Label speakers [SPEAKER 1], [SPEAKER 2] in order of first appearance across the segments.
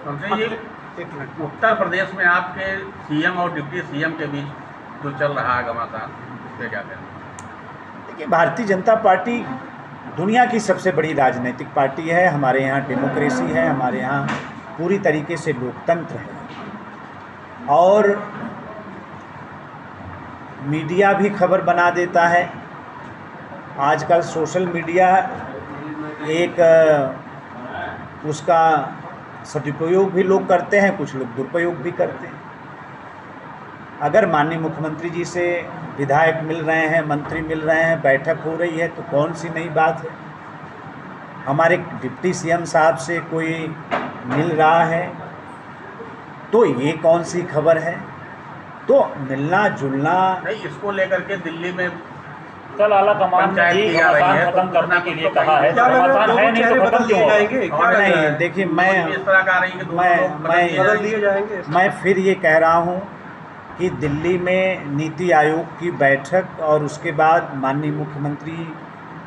[SPEAKER 1] मंत्री जी, एक मिनट, उत्तर प्रदेश में आपके सीएम और डिप्टी सीएम के बीच जो चल रहा है घमासान, उस पर क्या कहना?
[SPEAKER 2] देखिए, भारतीय जनता पार्टी दुनिया की सबसे बड़ी राजनीतिक पार्टी है। हमारे यहाँ डेमोक्रेसी है, हमारे यहाँ पूरी तरीके से लोकतंत्र है और मीडिया भी खबर बना देता है। आजकल सोशल मीडिया एक उसका सदुपयोग भी लोग करते हैं, कुछ लोग दुरुपयोग भी करते हैं। अगर माननीय मुख्यमंत्री जी से विधायक मिल रहे हैं, मंत्री मिल रहे हैं, बैठक हो रही है तो कौन सी नई बात है। हमारे डिप्टी सीएम साहब से कोई मिल रहा है तो ये कौन सी खबर है। तो मिलना जुलना
[SPEAKER 1] नहीं, इसको लेकर के दिल्ली में
[SPEAKER 3] कल आला कमान ने भी घमासान खत्म करने के लिए कहा है। घमासान है नहीं तो खत्म क्यों होगा?
[SPEAKER 2] नहीं, देखिए, मैं फिर ये कह रहा हूँ कि दिल्ली में नीति आयोग की बैठक और उसके बाद माननीय मुख्यमंत्री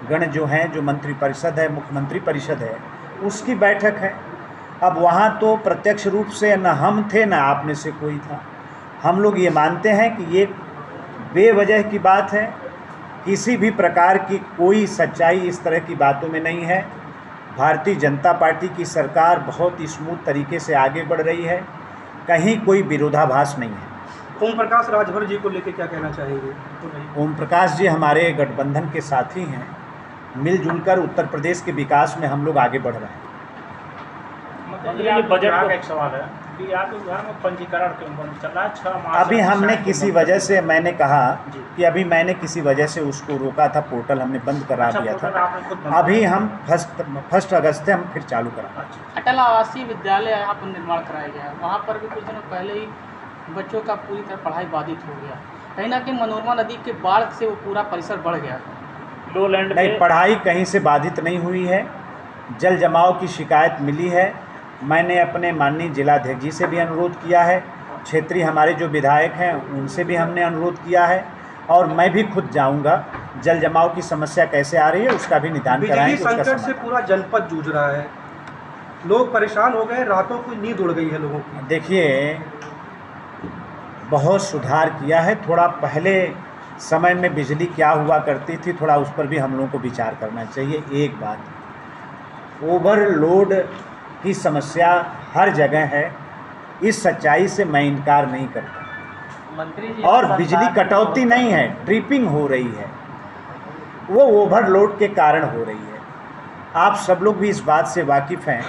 [SPEAKER 2] गण जो हैं, जो मंत्रिपरिषद है, मुख्यमंत्री परिषद है, उसकी बैठक है। अब वहाँ तो प्रत्यक्ष रूप से न हम थे न आप में से कोई था। हम लोग ये मानते हैं कि ये बेवजह की बात है, किसी भी प्रकार की कोई सच्चाई इस तरह की बातों में नहीं है। भारतीय जनता पार्टी की सरकार बहुत ही स्मूथ तरीके से आगे बढ़ रही है, कहीं कोई विरोधाभास नहीं है।
[SPEAKER 4] ओम प्रकाश राजभर जी को लेकर क्या कहना चाहेंगे?
[SPEAKER 2] ओम प्रकाश जी हमारे गठबंधन के साथी हैं। मिलजुल कर उत्तर प्रदेश के विकास में हम लोग आगे बढ़ रहे हैं।
[SPEAKER 3] ये बजट का
[SPEAKER 5] एक सवाल है कि आपके घर में पंजीकरण क्यों चल रहा है 6 मार्च?
[SPEAKER 2] अभी हमने किसी वजह से, मैंने कहा कि अभी मैंने किसी वजह से उसको रोका था, पोर्टल हमने बंद करा दिया था। अभी हम फर्स्ट अगस्त से हम फिर चालू करा।
[SPEAKER 5] अटल आवासीय विद्यालय यहाँ पर निर्माण कराया गया है, वहाँ पर भी कुछ दिनों पहले ही बच्चों का पूरी तरह पढ़ाई बाधित हो गया। कहीं ना कहीं मनोरमा नदी के बाढ़ से वो पूरा परिसर बढ़ गया।
[SPEAKER 3] लो लैंड
[SPEAKER 2] नहीं, पढ़ाई कहीं से बाधित नहीं हुई है। जल जमाव की शिकायत मिली है। मैंने अपने माननीय जिलाध्यक्ष जी से भी अनुरोध किया है, क्षेत्रीय हमारे जो विधायक हैं उनसे भी हमने अनुरोध किया है और मैं भी खुद जाऊंगा। जल जमाव की समस्या कैसे आ रही है उसका भी निदान कराएंगे।
[SPEAKER 4] बिजली संकट से पूरा जनपद जूझ रहा है, लोग परेशान हो गए, रातों को नींद उड़ गई है लोगों की।
[SPEAKER 2] देखिए, बहुत सुधार किया है। थोड़ा पहले समय में बिजली क्या हुआ करती थी, थोड़ा उस पर भी हम लोगों को विचार करना चाहिए। एक बात, ओवरलोड की समस्या हर जगह है, इस सच्चाई से मैं इनकार नहीं करता।
[SPEAKER 5] मंत्री जी,
[SPEAKER 2] और बिजली कटौती नहीं है, ट्रिपिंग हो रही है, वो ओवरलोड के कारण हो रही है। आप सब लोग भी इस बात से वाकिफ़ हैं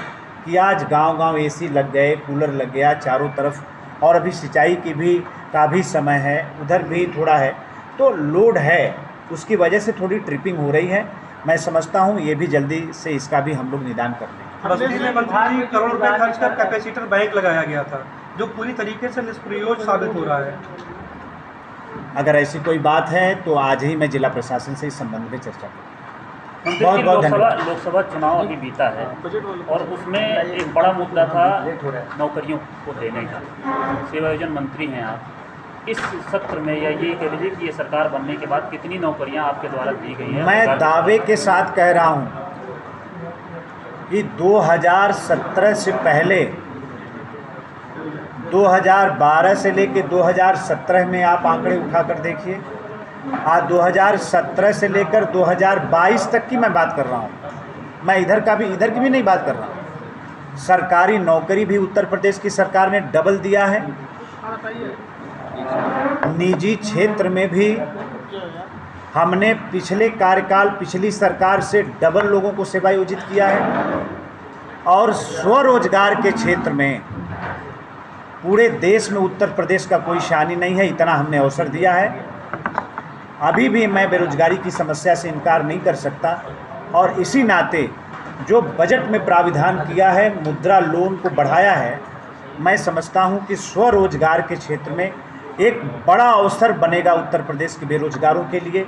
[SPEAKER 2] कि आज गांव-गांव एसी लग गए, कूलर लग गया चारों तरफ, और अभी सिंचाई की भी का भी समय है, उधर भी थोड़ा है, तो लोड है, उसकी वजह से थोड़ी ट्रिपिंग हो रही है। मैं समझता हूँ ये भी जल्दी से इसका भी हम लोग निदान कर लेंगे।
[SPEAKER 4] बस्ती में मंत्री जी करोड़ रुपए खर्च कर कैपेसिटर बैंक लगाया गया था, जो पूरी तरीके से निष्प्रयोज साबित हो रहा है।
[SPEAKER 2] अगर ऐसी कोई बात है तो आज ही मैं जिला प्रशासन से इस संबंध में चर्चा करूँ। बहुत बहुत धन्यवाद।
[SPEAKER 3] लोकसभा चुनाव अभी बीता है और उसमें एक बड़ा मुद्दा था नौकरियों को देने का। सेवायोजन मंत्री हैं आप, इस सत्र में या ये कह लीजिए कि ये सरकार बनने के बाद कितनी नौकरियां आपके द्वारा दी गई हैं?
[SPEAKER 2] मैं दावे के साथ कह रहा हूँ कि 2017 से पहले 2012 से लेकर 2017 में आप आंकड़े उठाकर देखिए। आज 2017 से लेकर 2022 तक की मैं बात कर रहा हूँ, मैं इधर की भी नहीं बात कर रहा हूँ। सरकारी नौकरी भी उत्तर प्रदेश की सरकार ने डबल दिया है। निजी क्षेत्र में भी हमने पिछले कार्यकाल पिछली सरकार से डबल लोगों को सेवायोजित किया है। और स्वरोजगार के क्षेत्र में पूरे देश में उत्तर प्रदेश का कोई शानी नहीं है, इतना हमने अवसर दिया है। अभी भी मैं बेरोजगारी की समस्या से इनकार नहीं कर सकता और इसी नाते जो बजट में प्राविधान किया है, मुद्रा लोन को बढ़ाया है, मैं समझता हूं कि स्वरोजगार के क्षेत्र में एक बड़ा अवसर बनेगा उत्तर प्रदेश के बेरोजगारों के लिए।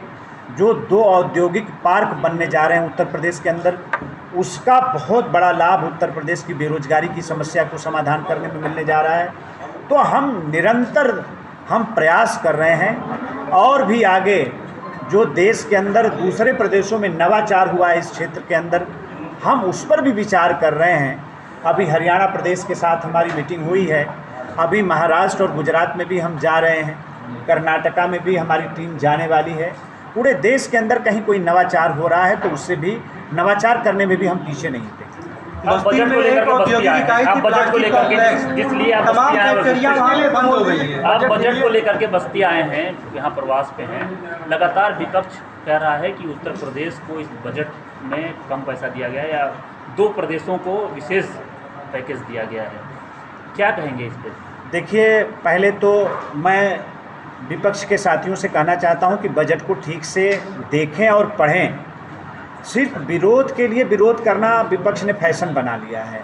[SPEAKER 2] जो 2 औद्योगिक पार्क बनने जा रहे हैं उत्तर प्रदेश के अंदर, उसका बहुत बड़ा लाभ उत्तर प्रदेश की बेरोजगारी की समस्या को समाधान करने में मिलने जा रहा है। तो हम निरंतर प्रयास कर रहे हैं और भी आगे जो देश के अंदर दूसरे प्रदेशों में नवाचार हुआ है इस क्षेत्र के अंदर, हम उस पर भी विचार कर रहे हैं। अभी हरियाणा प्रदेश के साथ हमारी मीटिंग हुई है, अभी महाराष्ट्र और गुजरात में भी हम जा रहे हैं, कर्नाटका में भी हमारी टीम जाने वाली है। पूरे देश के अंदर कहीं कोई नवाचार हो रहा है तो उससे भी नवाचार करने में भी हम पीछे नहीं थे।
[SPEAKER 3] आप बजट को लेकर के बस्ती आए हैं, आप बजट को लेकर के जिसलिए आप बस्ती आए हैं,
[SPEAKER 4] बंद हो गई है।
[SPEAKER 3] आप बजट को लेकर के बस्ती आए हैं, यहाँ प्रवास पे हैं। लगातार विपक्ष कह रहा है कि उत्तर प्रदेश को इस बजट में कम पैसा दिया गया है या 2 प्रदेशों को विशेष पैकेज दिया गया है, क्या कहेंगे इस पर?
[SPEAKER 2] देखिए, पहले तो मैं विपक्ष के साथियों से कहना चाहता हूं कि बजट को ठीक से देखें और पढ़ें। सिर्फ विरोध के लिए विरोध करना विपक्ष ने फैशन बना लिया है।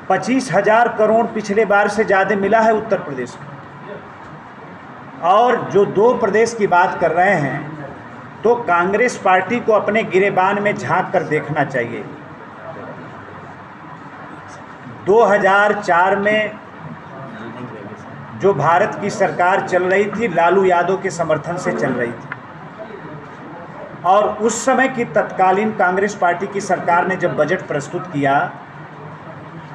[SPEAKER 2] 25,000 करोड़ पिछले बार से ज़्यादा मिला है उत्तर प्रदेश को। और जो 2 प्रदेश की बात कर रहे हैं तो कांग्रेस पार्टी को अपने गिरेबान में झांक कर देखना चाहिए। 2004 में जो भारत की सरकार चल रही थी, लालू यादव के समर्थन से चल रही थी, और उस समय की तत्कालीन कांग्रेस पार्टी की सरकार ने जब बजट प्रस्तुत किया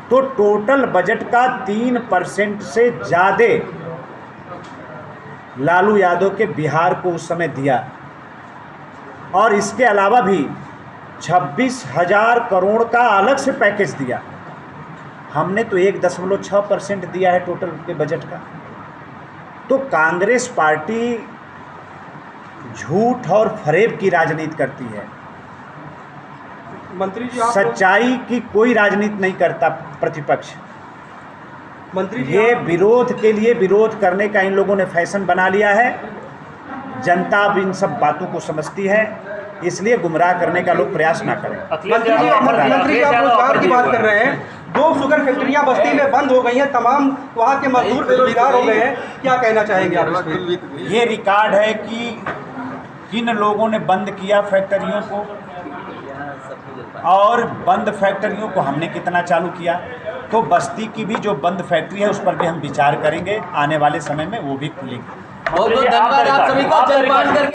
[SPEAKER 2] तो टोटल बजट का 3% से ज़्यादा लालू यादव के बिहार को उस समय दिया, और इसके अलावा भी 26,000 करोड़ का अलग से पैकेज दिया। हमने तो 1.6% दिया है टोटल के बजट का। तो कांग्रेस पार्टी झूठ और फरेब की राजनीति करती है,
[SPEAKER 4] मंत्री जी
[SPEAKER 2] सच्चाई की कोई राजनीति नहीं करता प्रतिपक्ष।
[SPEAKER 4] मंत्री जी
[SPEAKER 2] ये विरोध के लिए विरोध करने का इन लोगों ने फैशन बना लिया है। जनता अब इन सब बातों को समझती है, इसलिए गुमराह करने का लोग प्रयास ना करें।
[SPEAKER 4] मंत्री जी आप रोजगार की बात कर रहे हैं, 2 शुगर फैक्ट्रियां बस्ती में बंद हो गई हैं, तमाम वहाँ के मजदूर बेरोजगार हो गए हैं, क्या कहना चाहेंगे आप इस पे?
[SPEAKER 2] ये रिकॉर्ड है कि किन लोगों ने बंद किया फैक्ट्रियों को, और बंद फैक्ट्रियों को हमने कितना चालू किया। तो बस्ती की भी जो बंद फैक्ट्री है उस पर भी हम विचार करेंगे, आने वाले समय में वो भी खुलेगी।
[SPEAKER 3] बहुत बहुत धन्यवाद आप सभी का।